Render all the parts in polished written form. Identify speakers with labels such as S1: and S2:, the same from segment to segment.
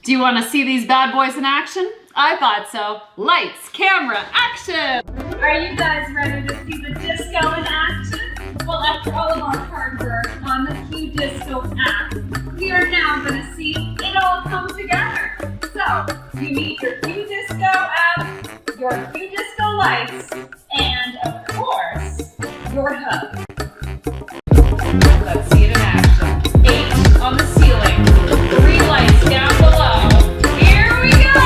S1: Do you want to see these bad boys in action? I thought so. Lights, camera, action!
S2: Are you guys ready to see the disco in action? Well, after all of our hard work on the Q Disco app, we are now going to see it all come together. So, you need your Q Disco app, your Q Disco lights, and of course, your hub.
S1: Let's see it in action. 8 on the ceiling, 3 lights down below. Here we go!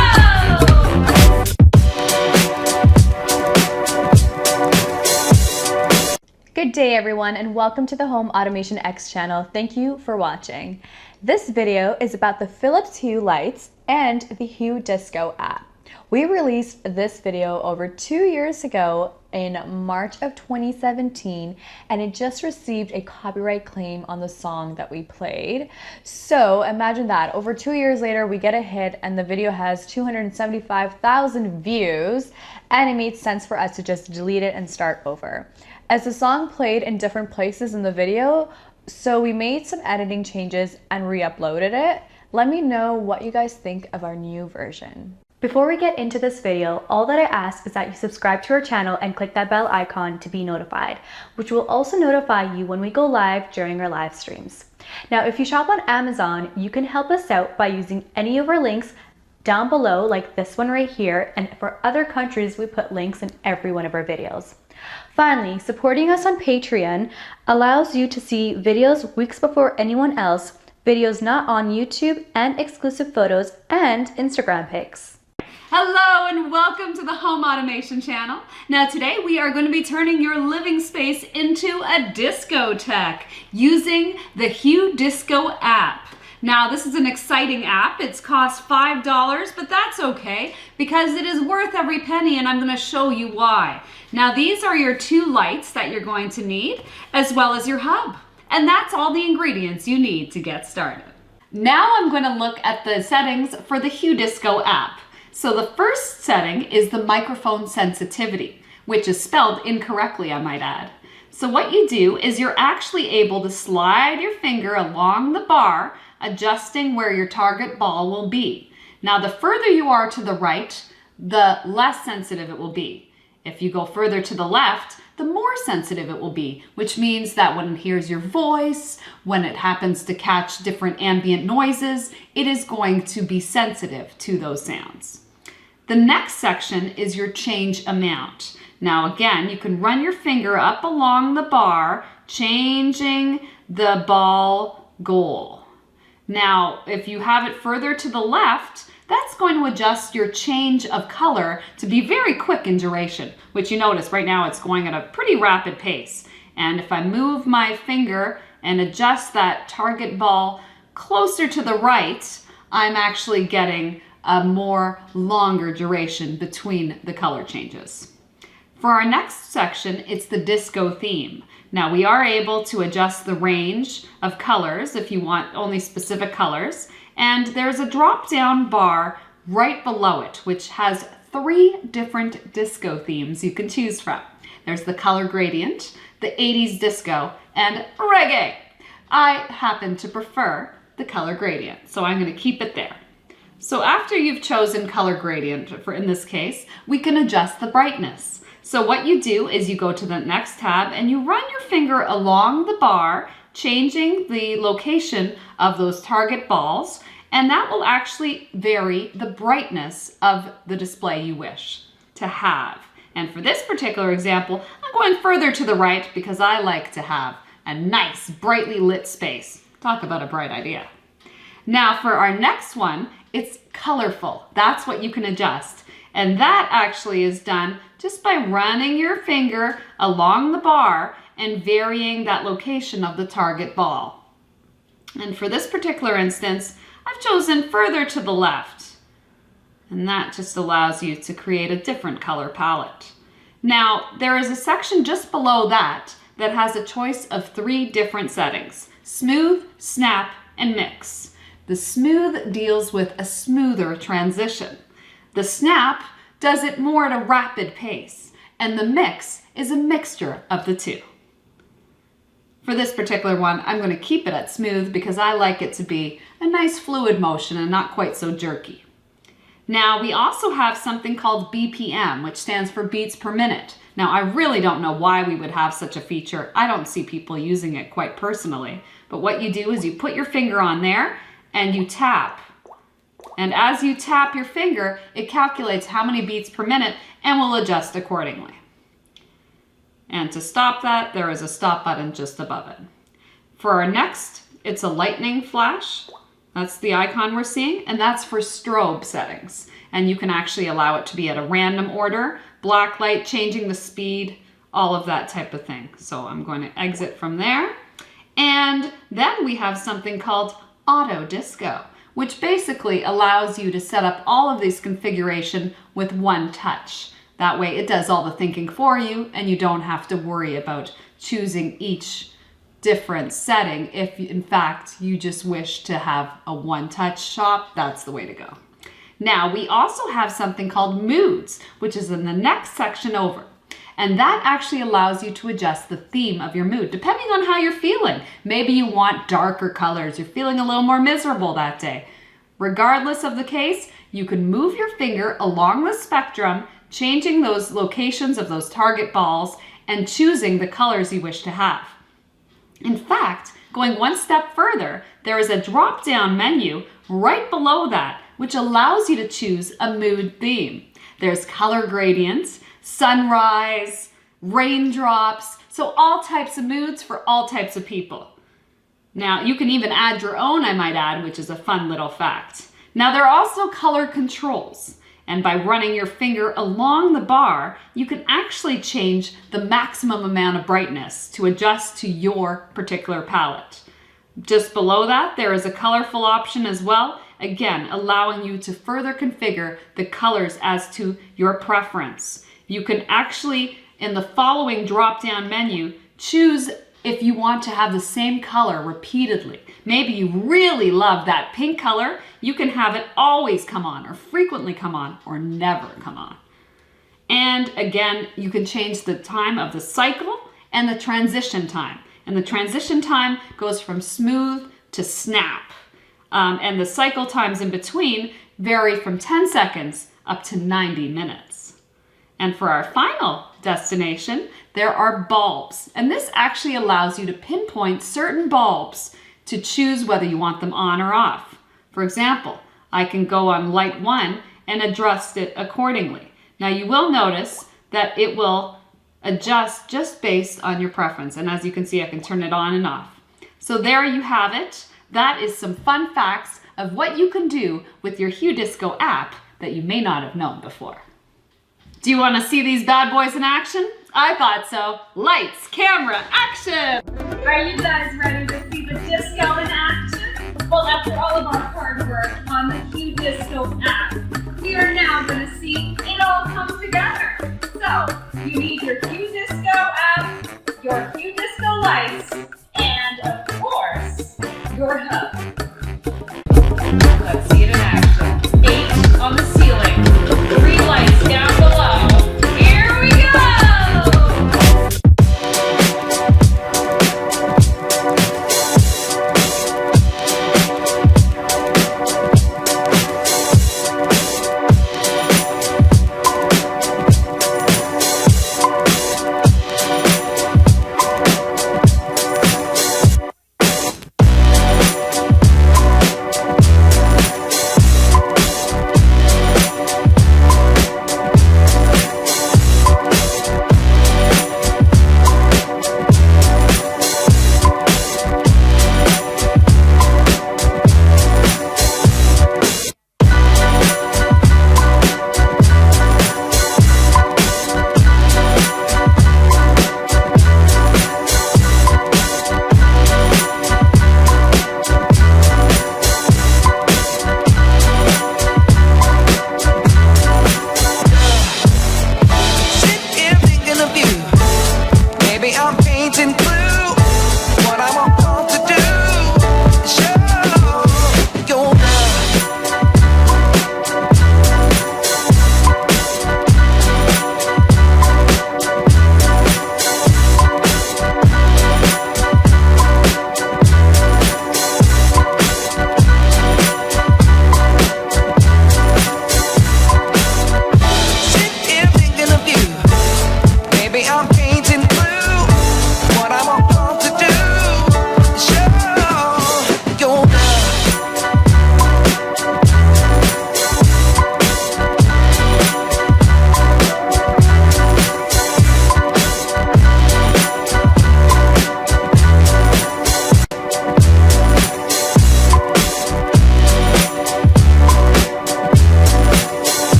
S3: Good day everyone, and welcome to the HomeAutomationX channel. Thank you for watching. This video is about the Philips Hue lights and the Hue Disco app. We released this video over 2 years ago in March of 2017, and it just received a copyright claim on the song that we played. So imagine that, over 2 years later we get a hit and the video has 275,000 views, and it made sense for us to just delete it and start over. As the song played in different places in the video, so we made some editing changes and re-uploaded it. Let me know what you guys think of our new version. Before we get into this video, all that I ask is that you subscribe to our channel and click that bell icon to be notified, which will also notify you when we go live during our live streams. Now, if you shop on Amazon, you can help us out by using any of our links down below, like this one right here, and for other countries, we put links in every one of our videos. Finally, supporting us on Patreon allows you to see videos weeks before anyone else, videos not on YouTube, and exclusive photos and Instagram pics.
S1: Hello and welcome to the Home Automation channel. Now today we are going to be turning your living space into a discotheque using the Hue Disco app. Now this is an exciting app. It's cost $5, but that's okay because it is worth every penny, and I'm going to show you why. Now these are your 2 lights that you're going to need, as well as your hub. And that's all the ingredients you need to get started. Now I'm going to look at the settings for the Hue Disco app. So the first setting is the microphone sensitivity, which is spelled incorrectly, I might add. So what you do is you're actually able to slide your finger along the bar, adjusting where your target ball will be. Now the further you are to the right, the less sensitive it will be. If you go further to the left, the more sensitive it will be, which means that when it hears your voice, when it happens to catch different ambient noises, it is going to be sensitive to those sounds. The next section is your change amount. Now again, you can run your finger up along the bar, changing the ball goal. Now, if you have it further to the left, that's going to adjust your change of color to be very quick in duration, which you notice right now it's going at a pretty rapid pace. And if I move my finger and adjust that target ball closer to the right, I'm actually getting a more longer duration between the color changes. For our next section, it's the disco theme. Now we are able to adjust the range of colors if you want only specific colors. And there's a drop-down bar right below it, which has 3 different disco themes you can choose from. There's the color gradient, the 80s disco, and reggae. I happen to prefer the color gradient, so I'm going to keep it there. So after you've chosen color gradient, for in this case, we can adjust the brightness. So what you do is you go to the next tab and you run your finger along the bar, changing the location of those target balls, and that will actually vary the brightness of the display you wish to have. And for this particular example, I'm going further to the right because I like to have a nice brightly lit space. Talk about a bright idea. Now for our next one, it's colorful. That's what you can adjust. And that actually is done just by running your finger along the bar and varying that location of the target ball. And for this particular instance, I've chosen further to the left. And that just allows you to create a different color palette. Now, there is a section just below that that has a choice of 3 different settings: smooth, snap, and mix. The smooth deals with a smoother transition. The snap does it more at a rapid pace, and the mix is a mixture of the 2. For this particular one, I'm going to keep it at smooth because I like it to be a nice fluid motion and not quite so jerky. Now we also have something called BPM, which stands for beats per minute. Now I really don't know why we would have such a feature. I don't see people using it quite personally. But what you do is you put your finger on there and you tap. And as you tap your finger, it calculates how many beats per minute and will adjust accordingly. And to stop that, there is a stop button just above it. For our next, it's a lightning flash. That's the icon we're seeing, and that's for strobe settings. And you can actually allow it to be at a random order, black light, changing the speed, all of that type of thing. So I'm going to exit from there. And then we have something called Auto Disco, which basically allows you to set up all of these configuration with one touch. That way it does all the thinking for you and you don't have to worry about choosing each different setting. If in fact you just wish to have a one-touch shop, that's the way to go. Now we also have something called moods, which is in the next section over. And that actually allows you to adjust the theme of your mood, depending on how you're feeling. Maybe you want darker colors, you're feeling a little more miserable that day. Regardless of the case, you can move your finger along the spectrum, changing those locations of those target balls and choosing the colors you wish to have. In fact, going one step further, there is a drop-down menu right below that, which allows you to choose a mood theme. There's color gradients, sunrise, raindrops, so all types of moods for all types of people. Now, you can even add your own, I might add, which is a fun little fact. Now, there are also color controls. And by running your finger along the bar, you can actually change the maximum amount of brightness to adjust to your particular palette. Just below that, there is a colorful option as well, again, allowing you to further configure the colors as to your preference. You can actually, in the following drop-down menu, choose if you want to have the same color repeatedly. Maybe you really love that pink color, you can have it always come on, or frequently come on, or never come on. And again, you can change the time of the cycle and the transition time. And the transition time goes from smooth to snap. And the cycle times in between vary from 10 seconds up to 90 minutes. And for our final destination, there are bulbs. And this actually allows you to pinpoint certain bulbs to choose whether you want them on or off. For example, I can go on light 1 and adjust it accordingly. Now you will notice that it will adjust just based on your preference. And as you can see, I can turn it on and off. So there you have it. That is some fun facts of what you can do with your Hue Disco app that you may not have known before. Do you want to see these bad boys in action? I thought so. Lights, camera, action!
S2: Are you guys ready to see the disco in action? Well, after all of our hard work on the Hue Disco app, we are now going to see it all come together. So, you need your Hue Disco